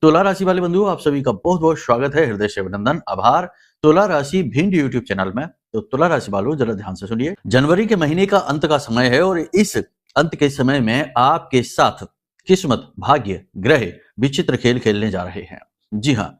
तुला राशि वाले बंधुओं, आप सभी का बहुत बहुत स्वागत है। हृदय से अभिनंदन, आभार। तुला राशि भिंड यूट्यूब चैनल में। तो तुला राशि वालों, जरा ध्यान से सुनिए। जनवरी के महीने का अंत का समय है और इस अंत के समय में आपके साथ किस्मत, भाग्य, ग्रह विचित्र खेल खेलने जा रहे हैं। जी हाँ,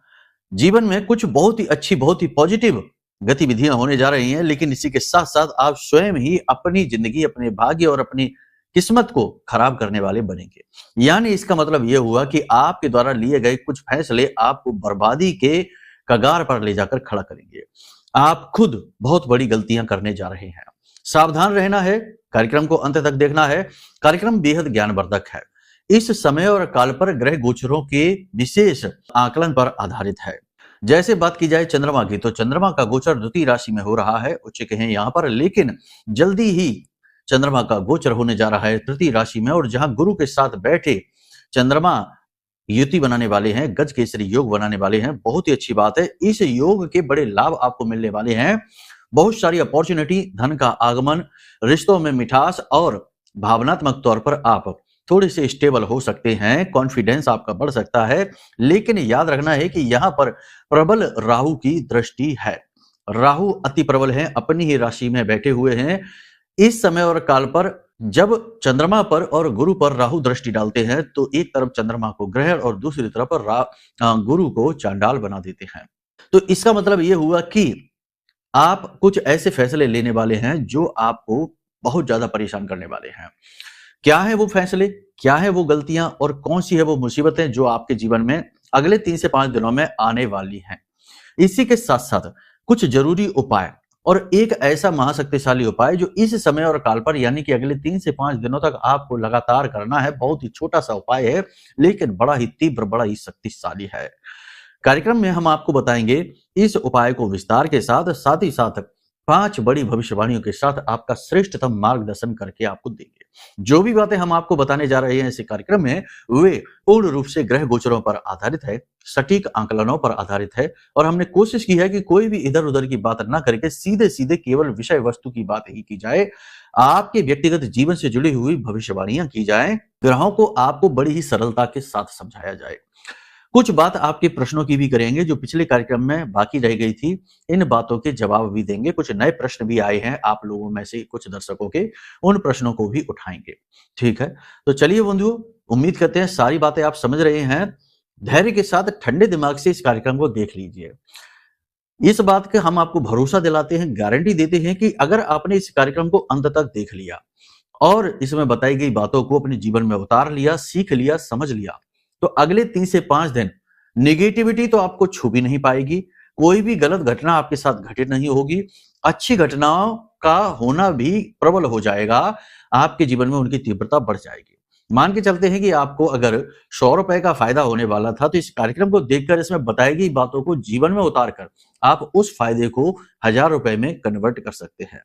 जीवन में कुछ बहुत ही अच्छी, बहुत ही पॉजिटिव गतिविधियां होने जा रही हैं, लेकिन इसी के साथ साथ आप स्वयं ही अपनी जिंदगी, अपने भाग्य और अपनी किस्मत को खराब करने वाले बनेंगे। यानी इसका मतलब यह हुआ कि आपके द्वारा लिए गए कुछ फैसले आपको बर्बादी के कगार पर ले जाकर खड़ा करेंगे। आप खुद बहुत बड़ी गलतियां करने जा रहे हैं। सावधान रहना है, कार्यक्रम को अंत तक देखना है। कार्यक्रम बेहद ज्ञानवर्धक है। इस समय और काल पर ग्रह गोचरों के विशेष आकलन पर आधारित है। जैसे बात की जाए चंद्रमा की, तो चंद्रमा का गोचर द्वितीय राशि में हो रहा है, उच्च कहें यहाँ पर, लेकिन जल्दी ही चंद्रमा का गोचर होने जा रहा है तृतीय राशि में। और जहां गुरु के साथ बैठे चंद्रमा युति बनाने वाले हैं, गज केसरी योग बनाने वाले हैं। बहुत ही अच्छी बात है। इस योग के बड़े लाभ आपको मिलने वाले हैं। बहुत सारी अपॉर्चुनिटी, धन का आगमन, रिश्तों में मिठास और भावनात्मक तौर पर आप थोड़े से स्टेबल हो सकते हैं। कॉन्फिडेंस आपका बढ़ सकता है। लेकिन याद रखना है कि यहाँ पर प्रबल राहु की दृष्टि है। राहु अति प्रबल है, अपनी ही राशि में बैठे हुए हैं। इस समय और काल पर जब चंद्रमा पर और गुरु पर राहु दृष्टि डालते हैं, तो एक तरफ चंद्रमा को ग्रहण और दूसरी तरफ गुरु को चांडाल बना देते हैं। तो इसका मतलब यह हुआ कि आप कुछ ऐसे फैसले लेने वाले हैं जो आपको बहुत ज्यादा परेशान करने वाले हैं। क्या है वो फैसले, क्या है वो गलतियां और कौन सी है वो मुसीबतें जो आपके जीवन में अगले 3 से 5 दिनों में आने वाली हैं। इसी के साथ साथ कुछ जरूरी उपाय और एक ऐसा महाशक्तिशाली उपाय जो इस समय और काल पर, यानी कि अगले 3 से 5 दिनों तक आपको लगातार करना है। बहुत ही छोटा सा उपाय है, लेकिन बड़ा ही तीव्र, बड़ा ही शक्तिशाली है। कार्यक्रम में हम आपको बताएंगे इस उपाय को विस्तार के साथ, साथ ही साथ 5 बड़ी भविष्यवाणियों के साथ आपका श्रेष्ठतम मार्गदर्शन करके आपको देंगे। जो भी बातें हम आपको बताने जा रहे हैं इस कार्यक्रम में, वे पूर्ण रूप से ग्रह गोचरों पर आधारित है, सटीक आंकलनों पर आधारित है। और हमने कोशिश की है कि कोई भी इधर उधर की बात न करके सीधे सीधे केवल विषय वस्तु की बात ही की जाए। आपके व्यक्तिगत जीवन से जुड़ी हुई भविष्यवाणियां की जाए, ग्रहों को आपको बड़ी ही सरलता के साथ समझाया जाए। कुछ बात आपके प्रश्नों की भी करेंगे जो पिछले कार्यक्रम में बाकी रह गई थी। इन बातों के जवाब भी देंगे। कुछ नए प्रश्न भी आए हैं आप लोगों में से कुछ दर्शकों के, उन प्रश्नों को भी उठाएंगे। ठीक है, तो चलिए बंधुओं, उम्मीद करते हैं सारी बातें आप समझ रहे हैं। धैर्य के साथ ठंडे दिमाग से इस कार्यक्रम को देख लीजिए। इस बात का हम आपको भरोसा दिलाते हैं, गारंटी देते हैं कि अगर आपने इस कार्यक्रम को अंत तक देख लिया और इसमें बताई गई बातों को अपने जीवन में उतार लिया, सीख लिया, समझ लिया, तो अगले 3 से 5 दिन नेगेटिविटी तो आपको छू भी नहीं पाएगी। कोई भी गलत घटना आपके साथ घटित नहीं होगी। अच्छी घटनाओं का होना भी प्रबल हो जाएगा। आपके जीवन में उनकी तीव्रता बढ़ जाएगी। मान के चलते हैं कि आपको अगर 100 रुपए का फायदा होने वाला था, तो इस कार्यक्रम को देखकर, इसमें बताई गई बातों को जीवन में उतार कर आप उस फायदे को 1000 रुपए में कन्वर्ट कर सकते हैं।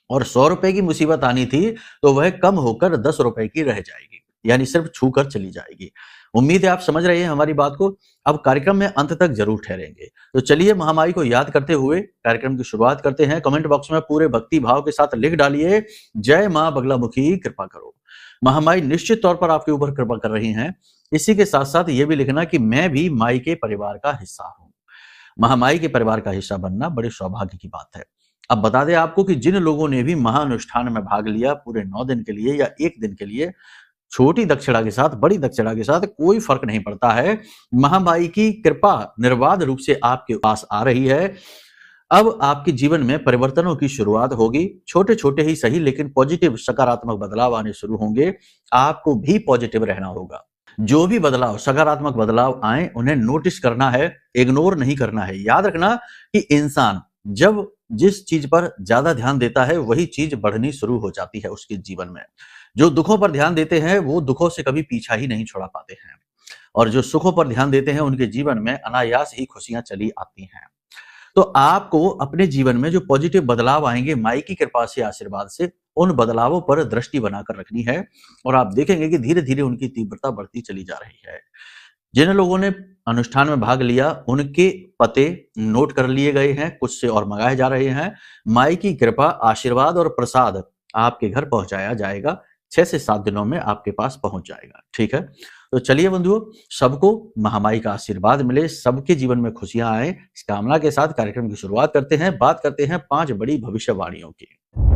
और 100 रुपए की मुसीबत आनी थी तो वह कम होकर 10 रुपए की रह जाएगी, यानी सिर्फ छू कर चली जाएगी। उम्मीद है आप समझ रहे हैं हमारी बात को। अब कार्यक्रम में अंत तक जरूर ठहरेंगे। तो चलिए महामाई को याद करते हुए कार्यक्रम की शुरुआत करते हैं। कमेंट बॉक्स में पूरे भक्ति भाव के साथ लिख डालिए, जय मां बगलामुखी कृपा करो। महामाई निश्चित तौर पर आपके ऊपर कृपा कर रही हैं। इसी के साथ साथ ये भी लिखना कि मैं भी माई के परिवार का हिस्सा हूं। महामाई के परिवार का हिस्सा बनना बड़े सौभाग्य की बात है। अब बता दें आपको कि जिन लोगों ने भी महाअनुष्ठान में भाग लिया, पूरे 9 दिन के लिए या 1 दिन के लिए, छोटी दक्षिणा के साथ, बड़ी दक्षिणा के साथ, कोई फर्क नहीं पड़ता है। महामाई की कृपा निर्बाध रूप से आपके पास आ रही है। अब आपके जीवन में परिवर्तनों की शुरुआत होगी। छोटे छोटे ही सही, लेकिन पॉजिटिव, सकारात्मक बदलाव आने शुरू होंगे। आपको भी पॉजिटिव रहना होगा। जो भी बदलाव, सकारात्मक बदलाव आए, उन्हें नोटिस करना है, इग्नोर नहीं करना है। याद रखना कि इंसान जब जिस चीज पर ज्यादा ध्यान देता है, वही चीज बढ़नी शुरू हो जाती है उसके जीवन में। जो दुखों पर ध्यान देते हैं, वो दुखों से कभी पीछा ही नहीं छुड़ा पाते हैं। और जो सुखों पर ध्यान देते हैं, उनके जीवन में अनायास ही खुशियां चली आती हैं। तो आपको अपने जीवन में जो पॉजिटिव बदलाव आएंगे, माई की कृपा से, आशीर्वाद से, उन बदलावों पर दृष्टि बनाकर रखनी है। और आप देखेंगे कि धीरे धीरे उनकी तीव्रता बढ़ती चली जा रही है। जिन लोगों ने अनुष्ठान में भाग लिया, उनके पते नोट कर लिए गए हैं, कुछ से और मंगाए जा रहे हैं। माई की कृपा, आशीर्वाद और प्रसाद आपके घर पहुंचाया जाएगा। 6 से 7 दिनों में आपके पास पहुंच जाएगा। ठीक है, तो चलिए बंधुओं, सबको महामाई का आशीर्वाद मिले, सबके जीवन में खुशियां आए, इस कामना के साथ कार्यक्रम की शुरुआत करते हैं। बात करते हैं 5 बड़ी भविष्यवाणियों की।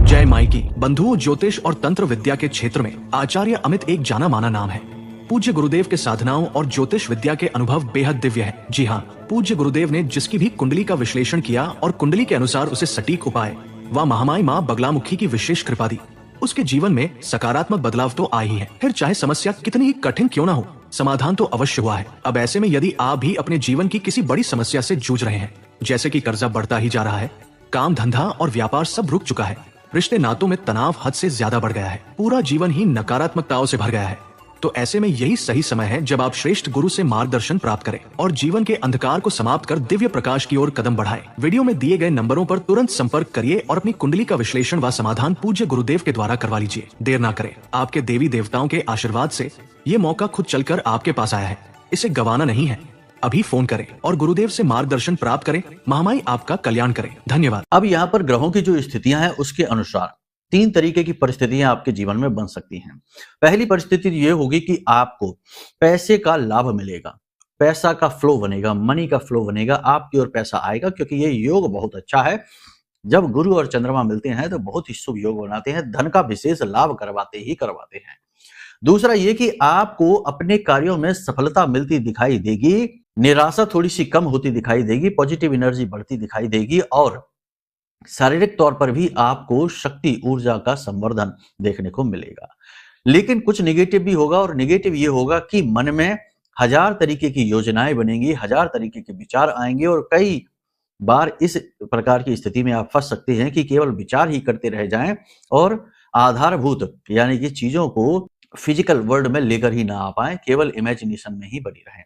जय माई की। बंधुओं, ज्योतिष और तंत्र विद्या के क्षेत्र में आचार्य अमित एक जाना माना नाम है। पूज्य गुरुदेव के साधनाओं और ज्योतिष विद्या के अनुभव बेहद दिव्य है। जी हाँ, पूज्य गुरुदेव ने जिसकी भी कुंडली का विश्लेषण किया और कुंडली के अनुसार उसे सटीक उपाय व महामाई माँ बगलामुखी की विशेष कृपा दी, उसके जीवन में सकारात्मक बदलाव तो आ ही है। फिर चाहे समस्या कितनी ही कठिन क्यों ना हो, समाधान तो अवश्य हुआ है। अब ऐसे में यदि आप भी अपने जीवन की किसी बड़ी समस्या से जूझ रहे हैं, जैसे कि कर्जा बढ़ता ही जा रहा है, काम धंधा और व्यापार सब रुक चुका है, रिश्ते नातों में तनाव हद से ज्यादा बढ़ गया है, पूरा जीवन ही नकारात्मकताओं से भर गया है, तो ऐसे में यही सही समय है जब आप श्रेष्ठ गुरु से मार्गदर्शन प्राप्त करें और जीवन के अंधकार को समाप्त कर दिव्य प्रकाश की ओर कदम बढ़ाएं। वीडियो में दिए गए नंबरों पर तुरंत संपर्क करिए और अपनी कुंडली का विश्लेषण व समाधान पूज्य गुरुदेव के द्वारा करवा लीजिए। देर ना करें, आपके देवी देवताओं के आशीर्वाद से ये मौका खुद चलकर आपके पास आया है, इसे गंवाना नहीं है। अभी फोन करें और गुरुदेव से मार्गदर्शन प्राप्त करें। महामाई आपका कल्याण करें। धन्यवाद। अब यहाँ पर ग्रहों की जो स्थितियां हैं उसके अनुसार 3 तरीके की परिस्थितियां आपके जीवन में बन सकती हैं। पहली परिस्थिति ये होगी कि आपको पैसे का लाभ मिलेगा, पैसा का फ्लो बनेगा, मनी का फ्लो बनेगा, आपकी ओर पैसा आएगा, क्योंकि ये योग बहुत अच्छा है। जब गुरु और चंद्रमा मिलते हैं तो बहुत ही शुभ योग बनाते हैं, धन का विशेष लाभ करवाते हैं। दूसरा ये कि आपको अपने कार्यों में सफलता मिलती दिखाई देगी, निराशा थोड़ी सी कम होती दिखाई देगी, पॉजिटिव एनर्जी बढ़ती दिखाई देगी और शारीरिक तौर पर भी आपको शक्ति ऊर्जा का संवर्धन देखने को मिलेगा। लेकिन कुछ नेगेटिव भी होगा, और नेगेटिव ये होगा कि मन में 1000 तरीके की योजनाएं बनेंगी, 1000 तरीके के विचार आएंगे और कई बार इस प्रकार की स्थिति में आप फंस सकते हैं कि केवल विचार ही करते रह जाएं और आधारभूत यानी कि चीजों को फिजिकल वर्ल्ड में लेकर ही ना आ पाए, केवल इमेजिनेशन में ही बनी रहें।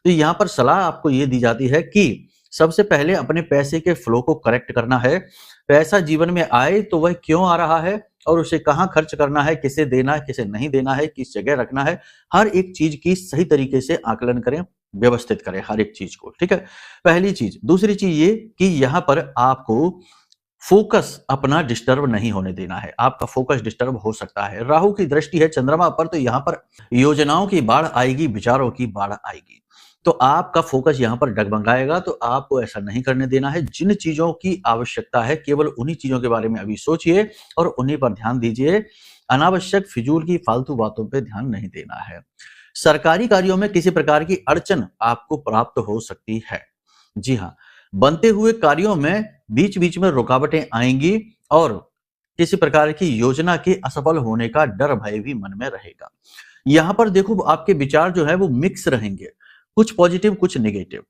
तो यहाँ पर सलाह आपको ये दी जाती है कि सबसे पहले अपने पैसे के फ्लो को करेक्ट करना है। पैसा जीवन में आए तो वह क्यों आ रहा है और उसे कहाँ खर्च करना है, किसे देना है, किसे नहीं देना है, किस जगह रखना है, हर एक चीज की सही तरीके से आकलन करें, व्यवस्थित करें हर एक चीज को। ठीक है, पहली चीज। दूसरी चीज ये कि यहाँ पर आपको फोकस अपना डिस्टर्ब नहीं होने देना है। आपका फोकस डिस्टर्ब हो सकता है, राहु की दृष्टि है चंद्रमा पर, तो यहाँ पर योजनाओं की बाढ़ आएगी, विचारों की बाढ़ आएगी, तो आपका फोकस यहाँ पर डगमगाएगा। तो आपको ऐसा नहीं करने देना है। जिन चीजों की आवश्यकता है केवल उन्हीं चीजों के बारे में अभी सोचिए और उन्हीं पर ध्यान दीजिए। अनावश्यक फिजूल की फालतू बातों पर ध्यान नहीं देना है। सरकारी कार्यों में किसी प्रकार की अड़चन आपको प्राप्त हो सकती है। जी हाँ, बनते हुए कार्यों में बीच बीच में रुकावटें आएंगी और किसी प्रकार की योजना के असफल होने का डर भय भी मन में रहेगा। यहाँ पर देखो, आपके विचार जो है वो मिक्स रहेंगे, कुछ पॉजिटिव कुछ नेगेटिव,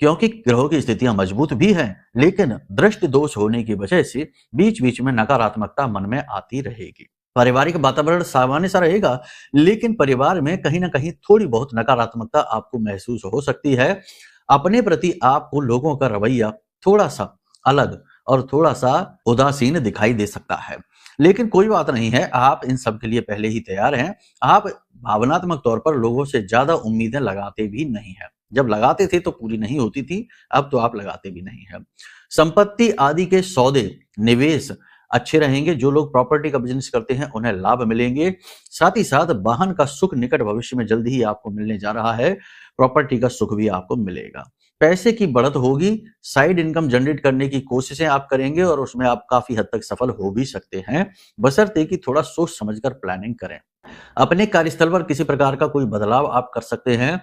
क्योंकि ग्रहों की स्थितियां मजबूत भी हैं, लेकिन दृष्टि दोष होने की वजह से बीच बीच में नकारात्मकता मन में आती रहेगी। पारिवारिक वातावरण सामान्य सा रहेगा, लेकिन परिवार में कहीं ना कहीं थोड़ी बहुत नकारात्मकता आपको महसूस हो सकती है। अपने प्रति आपको लोगों का रवैया थोड़ा सा अलग और थोड़ा सा उदासीन दिखाई दे सकता है, लेकिन कोई बात नहीं है, आप इन सब के लिए पहले ही तैयार हैं। आप भावनात्मक तौर पर लोगों से ज्यादा उम्मीदें लगाते भी नहीं है। जब लगाते थे तो पूरी नहीं होती थी, अब तो आप लगाते भी नहीं है। संपत्ति आदि के सौदे निवेश अच्छे रहेंगे। जो लोग प्रॉपर्टी का बिजनेस करते हैं उन्हें लाभ मिलेंगे। साथ ही साथ वाहन का सुख निकट भविष्य में जल्दी ही आपको मिलने जा रहा है। प्रॉपर्टी का सुख भी आपको मिलेगा। पैसे की बढ़त होगी, साइड इनकम जनरेट करने की कोशिशें आप करेंगे और उसमें आप काफी हद तक सफल हो भी सकते हैं, बशर्ते कि थोड़ा सोच समझकर प्लानिंग करें। अपने कार्यस्थल पर किसी प्रकार का कोई बदलाव आप कर सकते हैं।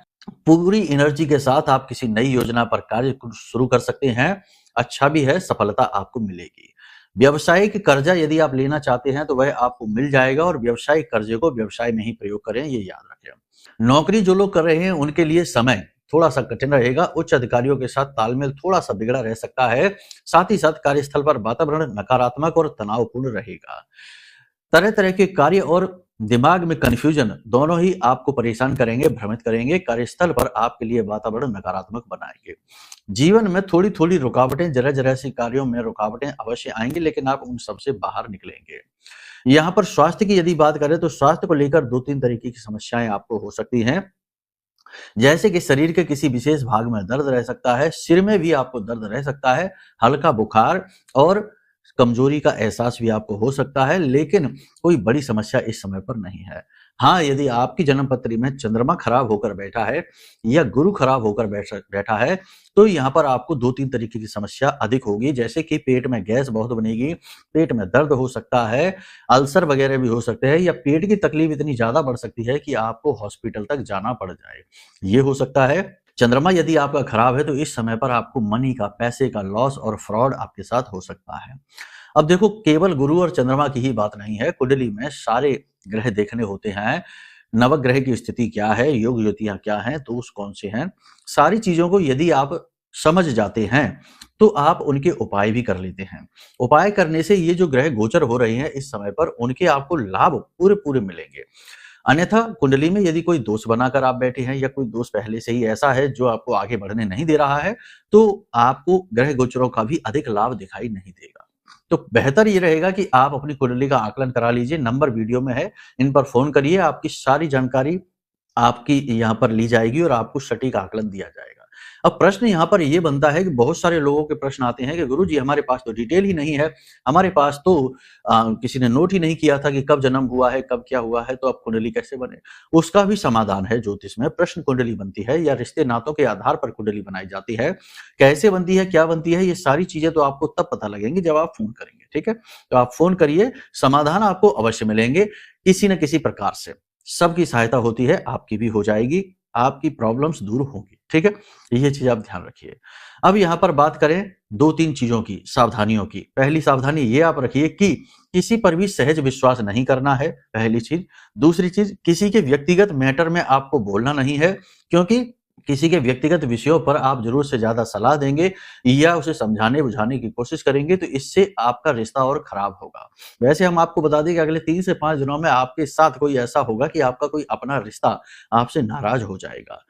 पूरी एनर्जी के साथ आप किसी नई योजना पर कार्य शुरू कर सकते हैं। अच्छा भी है, सफलता आपको मिलेगी। व्यवसायिक कर्जा यदि आप लेना चाहते हैं तो वह आपको मिल जाएगा और व्यवसायिक कर्जे को व्यवसाय में ही प्रयोग करें, ये याद रखें। नौकरी जो लोग कर रहे हैं उनके लिए समय थोड़ा सा कठिन रहेगा। उच्च अधिकारियों के साथ तालमेल थोड़ा सा बिगड़ा रह सकता है। साथ ही साथ कार्यस्थल पर वातावरण नकारात्मक और तनावपूर्ण रहेगा। तरह तरह के कार्य और दिमाग में कंफ्यूजन दोनों ही आपको परेशान करेंगे, भ्रमित करेंगे। कार्यस्थल पर आपके लिए वातावरण नकारात्मक बनाएंगे। जीवन में थोड़ी थोड़ी रुकावटें, जरा जरा सी कार्यों में रुकावटें अवश्य आएंगी, लेकिन आप उन सबसे बाहर निकलेंगे। यहाँ पर स्वास्थ्य की यदि बात करें तो स्वास्थ्य को लेकर 2-3 तरीके की समस्याएं आपको हो सकती हैं, जैसे कि शरीर के किसी विशेष भाग में दर्द रह सकता है, सिर में भी आपको दर्द रह सकता है, हल्का बुखार और कमजोरी का एहसास भी आपको हो सकता है, लेकिन कोई बड़ी समस्या इस समय पर नहीं है। हाँ, यदि आपकी जन्म पत्री में चंद्रमा खराब होकर बैठा है या गुरु खराब होकर बैठा है, तो यहाँ पर आपको 2-3 तरीके की समस्या अधिक होगी, जैसे कि पेट में गैस बहुत बनेगी, पेट में दर्द हो सकता है, अल्सर वगैरह भी हो सकते हैं या पेट की तकलीफ इतनी ज़्यादा बढ़ सकती है कि आपको हॉस्पिटल तक जाना पड़ जाए। ये हो सकता है। चंद्रमा यदि आपका खराब है तो इस समय पर आपको मनी का, पैसे का लॉस और फ्रॉड आपके साथ हो सकता है। अब देखो, केवल गुरु और चंद्रमा की ही बात नहीं है, कुंडली में सारे ग्रह देखने होते हैं। नवग्रह की स्थिति क्या है, योग ज्योतियां क्या हैं, दोष कौन से हैं, सारी चीजों को यदि आप समझ जाते हैं तो आप उनके उपाय भी कर लेते हैं। उपाय करने से ये जो ग्रह गोचर हो रहे हैं इस समय पर, उनके आपको लाभ पूरे पूरे मिलेंगे। अन्यथा कुंडली में यदि कोई दोष बनाकर आप बैठे हैं या कोई दोष पहले से ही ऐसा है जो आपको आगे बढ़ने नहीं दे रहा है, तो आपको ग्रह गोचरों का भी अधिक लाभ दिखाई नहीं देगा। तो बेहतर ये रहेगा कि आप अपनी कुंडली का आकलन करा लीजिए। नंबर वीडियो में है, इन पर फोन करिए, आपकी सारी जानकारी आपकी यहाँ पर ली जाएगी और आपको सटीक आकलन दिया जाएगा। अब प्रश्न यहाँ पर ये बनता है कि बहुत सारे लोगों के प्रश्न आते हैं कि गुरुजी हमारे पास तो डिटेल ही नहीं है, हमारे पास तो किसी ने नोट ही नहीं किया था कि कब जन्म हुआ है, कब क्या हुआ है, तो अब कुंडली कैसे बने। उसका भी समाधान है ज्योतिष में। प्रश्न कुंडली बनती है या रिश्ते नातों के आधार पर कुंडली बनाई जाती है। कैसे बनती है, क्या बनती है, ये सारी चीजें तो आपको तब पता लगेंगी जब आप फोन करेंगे। ठीक है, तो आप फोन करिए, समाधान आपको अवश्य मिलेंगे किसी न किसी प्रकार से। सबकी सहायता होती है, आपकी भी हो जाएगी, आपकी प्रॉब्लम्स दूर होंगी। ठीक है, ये चीज आप ध्यान रखिए। अब यहां पर बात करें 2-3 चीजों की, सावधानियों की। पहली सावधानी ये आप रखिए कि किसी पर भी सहज विश्वास नहीं करना है, पहली चीज। दूसरी चीज, किसी के व्यक्तिगत मैटर में आपको बोलना नहीं है, क्योंकि किसी के व्यक्तिगत विषयों पर आप जरूरत से ज्यादा सलाह देंगे या उसे समझाने बुझाने की कोशिश करेंगे तो इससे आपका रिश्ता और खराब होगा। वैसे हम आपको बता दें कि अगले 3 से 5 दिनों में आपके साथ कोई ऐसा होगा कि आपका कोई अपना रिश्ता आपसे नाराज हो जाएगा।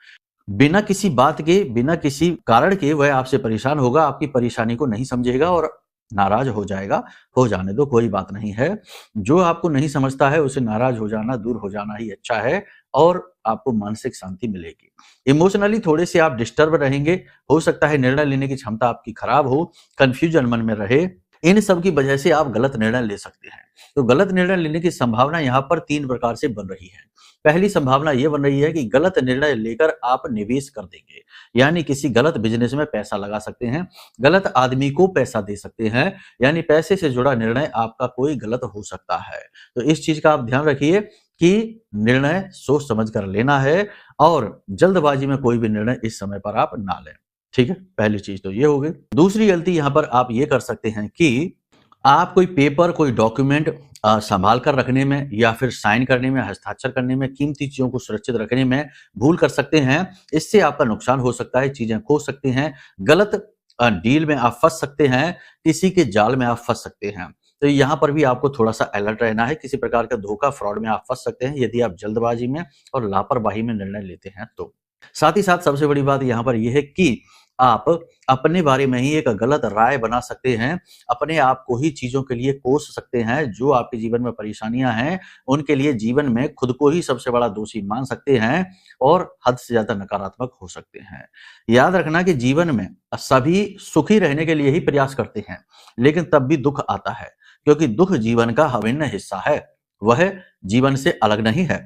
बिना किसी बात के, बिना किसी कारण के वह आपसे परेशान होगा, आपकी परेशानी को नहीं समझेगा और नाराज हो जाएगा। हो जाने दो, कोई बात नहीं है। जो आपको नहीं समझता है उसे नाराज हो जाना, दूर हो जाना ही अच्छा है और आपको मानसिक शांति मिलेगी। इमोशनली थोड़े से आप डिस्टर्ब रहेंगे, हो सकता है निर्णय लेने की क्षमता आपकी खराब हो, कंफ्यूजन मन में रहे। इन सब की वजह से आप गलत निर्णय ले सकते हैं। तो गलत निर्णय लेने की संभावना यहाँ पर 3 प्रकार से बन रही है। पहली संभावना ये बन रही है कि गलत निर्णय लेकर आप निवेश कर देंगे, यानी किसी गलत बिजनेस में पैसा लगा सकते हैं, गलत आदमी को पैसा दे सकते हैं, यानी पैसे से जुड़ा निर्णय आपका कोई गलत हो सकता है। तो इस चीज का आप ध्यान रखिए कि निर्णय सोच समझ कर लेना है और जल्दबाजी में कोई भी निर्णय इस समय पर आप ना लें। ठीक है, पहली चीज तो ये हो गई। दूसरी गलती यहाँ पर आप ये कर सकते हैं कि आप कोई पेपर, कोई डॉक्यूमेंट संभाल कर रखने में या फिर साइन करने में, हस्ताक्षर करने में, कीमती चीजों को सुरक्षित रखने में भूल कर सकते हैं। इससे आपका नुकसान हो सकता है, चीजें खो सकते हैं, गलत डील में आप फंस सकते हैं, किसी के जाल में आप फंस सकते हैं। तो यहाँ पर भी आपको थोड़ा सा अलर्ट रहना है। किसी प्रकार का धोखा, फ्रॉड में आप फंस सकते हैं यदि आप जल्दबाजी में और लापरवाही में निर्णय लेते हैं तो। साथ ही साथ सबसे बड़ी बात यहाँ पर यह है कि आप अपने बारे में ही एक गलत राय बना सकते हैं, अपने आप को ही चीजों के लिए कोस सकते हैं। जो आपके जीवन में परेशानियां हैं उनके लिए जीवन में खुद को ही सबसे बड़ा दोषी मान सकते हैं और हद से ज्यादा नकारात्मक हो सकते हैं। याद रखना कि जीवन में सभी सुखी रहने के लिए ही प्रयास करते हैं, लेकिन तब भी दुख आता है, क्योंकि दुख जीवन का अभिन्न हिस्सा है, वह जीवन से अलग नहीं है।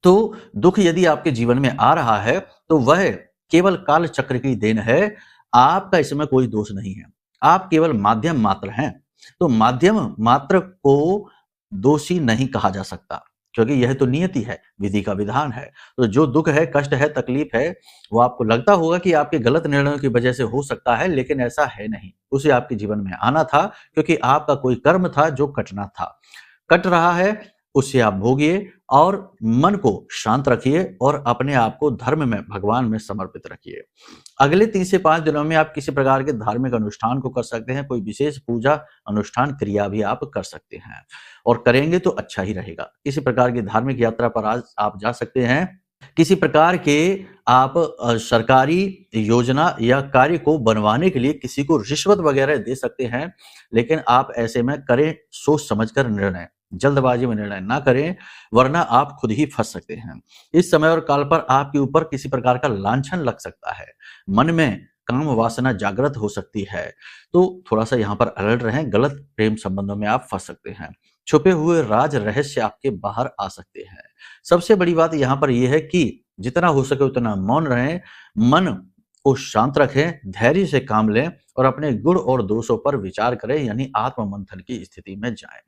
तो दुख यदि आपके जीवन में आ रहा है तो वह केवल काल चक्र की देन है, आपका इसमें कोई दोष नहीं है। आप केवल माध्यम मात्र हैं। तो माध्यम मात्र को दोषी नहीं कहा जा सकता, क्योंकि यह तो नियति है, विधि का विधान है। तो जो दुख है, कष्ट है, तकलीफ है, वो आपको लगता होगा कि आपके गलत निर्णयों की वजह से हो सकता है, लेकिन ऐसा है नहीं। उसे आपके जीवन में आना था, क्योंकि आपका कोई कर्म था जो कटना था। कट रहा है, उसे आप भोगिए और मन को शांत रखिए और अपने आप को धर्म में, भगवान में समर्पित रखिए। अगले 3 से 5 दिनों में आप किसी प्रकार के धार्मिक अनुष्ठान को कर सकते हैं। कोई विशेष पूजा, अनुष्ठान, क्रिया भी आप कर सकते हैं और करेंगे तो अच्छा ही रहेगा। किसी प्रकार की धार्मिक यात्रा पर आज आप जा सकते हैं। किसी प्रकार के आप सरकारी योजना या कार्य को बनवाने के लिए किसी को रिश्वत वगैरह दे सकते हैं, लेकिन आप ऐसे में करें सोच समझकर निर्णय, जल्दबाजी में निर्णय ना करें, वरना आप खुद ही फंस सकते हैं। इस समय और काल पर आपके ऊपर किसी प्रकार का लांछन लग सकता है, मन में काम वासना जागृत हो सकती है। तो थोड़ा सा यहाँ पर अलर्ट रहें, गलत प्रेम संबंधों में आप फंस सकते हैं। छुपे हुए राज रहस्य आपके बाहर आ सकते हैं। सबसे बड़ी बात यहाँ पर यह है कि जितना हो सके उतना मौन रहें, मन को शांत रखें, धैर्य से काम लें और अपने गुण और दोषों पर विचार करें, यानी आत्म मंथन की स्थिति में जाएं।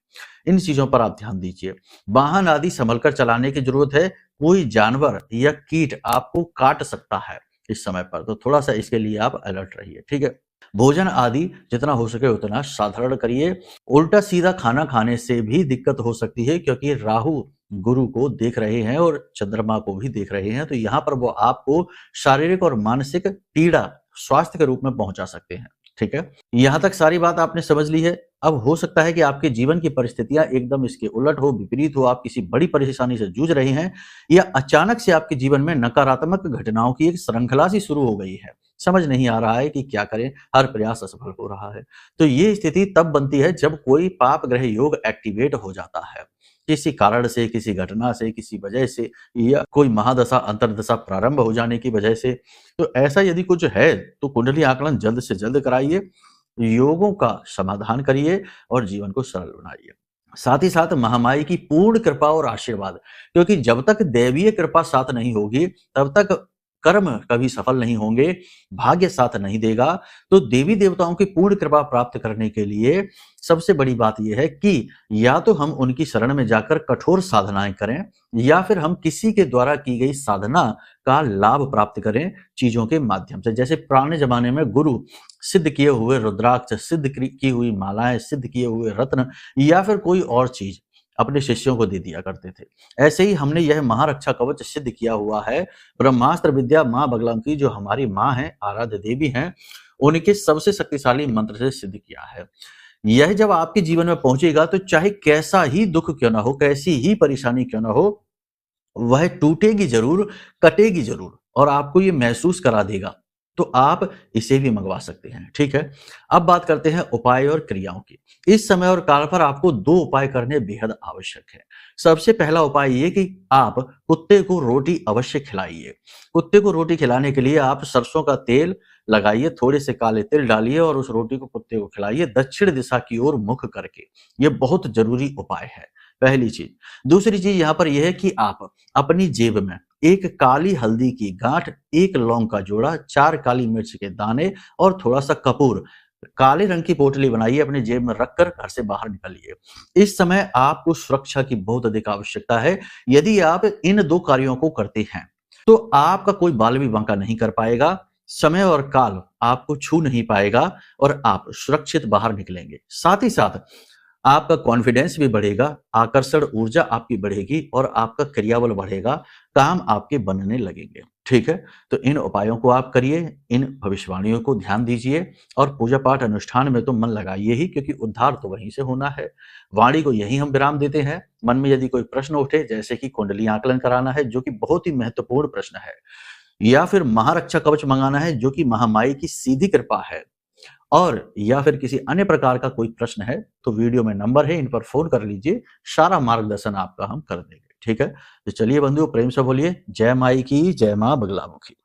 इन चीजों पर आप ध्यान दीजिए। वाहन आदि संभल कर चलाने की जरूरत है। कोई जानवर या कीट आपको काट सकता है इस समय पर, तो थोड़ा सा इसके लिए आप अलर्ट रहिए, ठीक है। भोजन आदि जितना हो सके उतना साधारण करिए। उल्टा सीधा खाना खाने से भी दिक्कत हो सकती है, क्योंकि राहु गुरु को देख रहे हैं और चंद्रमा को भी देख रहे हैं, तो यहाँ पर वो आपको शारीरिक और मानसिक पीड़ा स्वास्थ्य के रूप में पहुंचा सकते हैं, ठीक है। यहाँ तक सारी बात आपने समझ ली है। अब हो सकता है कि आपके जीवन की परिस्थितियां एकदम इसके उलट हो, विपरीत हो, आप किसी बड़ी परेशानी से जूझ रहे हैं या अचानक से आपके जीवन में नकारात्मक घटनाओं की एक श्रृंखला सी शुरू हो गई है। समझ नहीं आ रहा है कि क्या करें, हर प्रयास असफल हो रहा है। तो ये स्थिति तब बनती है जब कोई पाप ग्रह योग एक्टिवेट हो जाता है, किसी कारण से, किसी घटना से, किसी वजह से, या कोई महादशा अंतरदशा प्रारंभ हो जाने की वजह से। तो ऐसा यदि कुछ है तो कुंडली आकलन जल्द से जल्द कराइए, योगों का समाधान करिए और जीवन को सरल बनाइए। साथ ही साथ महामाई की पूर्ण कृपा और आशीर्वाद, क्योंकि जब तक दैवीय कृपा साथ नहीं होगी तब तक कर्म कभी सफल नहीं होंगे, भाग्य साथ नहीं देगा। तो देवी देवताओं की पूर्ण कृपा प्राप्त करने के लिए सबसे बड़ी बात यह है कि या तो हम उनकी शरण में जाकर कठोर साधनाएं करें, या फिर हम किसी के द्वारा की गई साधना का लाभ प्राप्त करें चीजों के माध्यम से। जैसे पुराने जमाने में गुरु सिद्ध किए हुए रुद्राक्ष, सिद्ध की हुई मालाएं, सिद्ध किए हुए रत्न या फिर कोई और चीज अपने शिष्यों को दे दिया करते थे। ऐसे ही हमने यह महारक्षा कवच सिद्ध किया हुआ है ब्रह्मास्त्र विद्या मां बगलामुखी, जो हमारी मां है, आराध्य देवी हैं, उनके सबसे शक्तिशाली मंत्र से सिद्ध किया है। यह जब आपके जीवन में पहुंचेगा तो चाहे कैसा ही दुख क्यों ना हो, कैसी ही परेशानी क्यों ना हो, वह टूटेगी जरूर, कटेगी जरूर और आपको ये महसूस करा देगा। तो आप इसे भी मंगवा सकते हैं, ठीक है। अब बात करते हैं उपाय और क्रियाओं की। इस समय और काल पर आपको 2 उपाय करने बेहद आवश्यक है। सबसे पहला उपाय ये कि आप कुत्ते को रोटी अवश्य खिलाइए। कुत्ते को रोटी खिलाने के लिए आप सरसों का तेल लगाइए, थोड़े से काले तिल डालिए और उस रोटी को कुत्ते को खिलाइए दक्षिण दिशा की ओर मुख करके। ये बहुत जरूरी उपाय है, पहली चीज। दूसरी चीज यहाँ पर यह है कि आप अपनी जेब में एक काली हल्दी की गांठ, 1 लौंग का जोड़ा, 4 काली मिर्च के दाने और थोड़ा सा कपूर काले रंग की पोटली बनाइए, अपने जेब में रखकर घर से बाहर निकलिए। इस समय आपको सुरक्षा की बहुत अधिक आवश्यकता है। यदि आप इन 2 कार्यों को करते हैं तो आपका कोई बाल भी बांका नहीं कर पाएगा, समय और काल आपको छू नहीं पाएगा और आप सुरक्षित बाहर निकलेंगे। साथ ही साथ आपका कॉन्फिडेंस भी बढ़ेगा, आकर्षण ऊर्जा आपकी बढ़ेगी और आपका क्रियाबल बढ़ेगा, काम आपके बनने लगेंगे, ठीक है। तो इन उपायों को आप करिए, इन भविष्यवाणियों को ध्यान दीजिए और पूजा पाठ अनुष्ठान में तो मन लगाइए ही, क्योंकि उद्धार तो वहीं से होना है। वाणी को यही हम विराम देते हैं। मन में यदि कोई प्रश्न उठे, जैसे कि कुंडली आकलन कराना है जो कि बहुत ही महत्वपूर्ण प्रश्न है, या फिर महारक्षा कवच मंगाना है जो कि महामाई की सीधी कृपा है, और या फिर किसी अन्य प्रकार का कोई प्रश्न है, तो वीडियो में नंबर है, इन पर फोन कर लीजिए, सारा मार्गदर्शन आपका हम कर देंगे, ठीक है। तो चलिए बंधुओं, प्रेम से बोलिए जय माई की, जय मां बगलामुखी।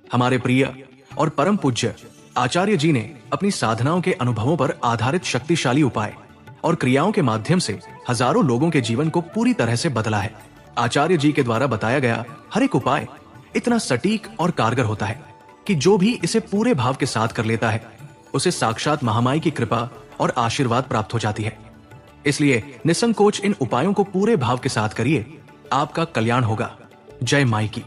हमारे प्रिय और परम पूज्य आचार्य जी ने अपनी साधनाओं के अनुभवों पर आधारित शक्तिशाली उपाय और क्रियाओं के माध्यम से हजारों लोगों के जीवन को पूरी तरह से बदला है। आचार्य जी के द्वारा बताया गया हर एक उपाय इतना सटीक और कारगर होता है कि जो भी इसे पूरे भाव के साथ कर लेता है उसे साक्षात महामाई की कृपा और आशीर्वाद प्राप्त हो जाती है। इसलिए निसंकोच इन उपायों को पूरे भाव के साथ करिए, आपका कल्याण होगा। जय माई की।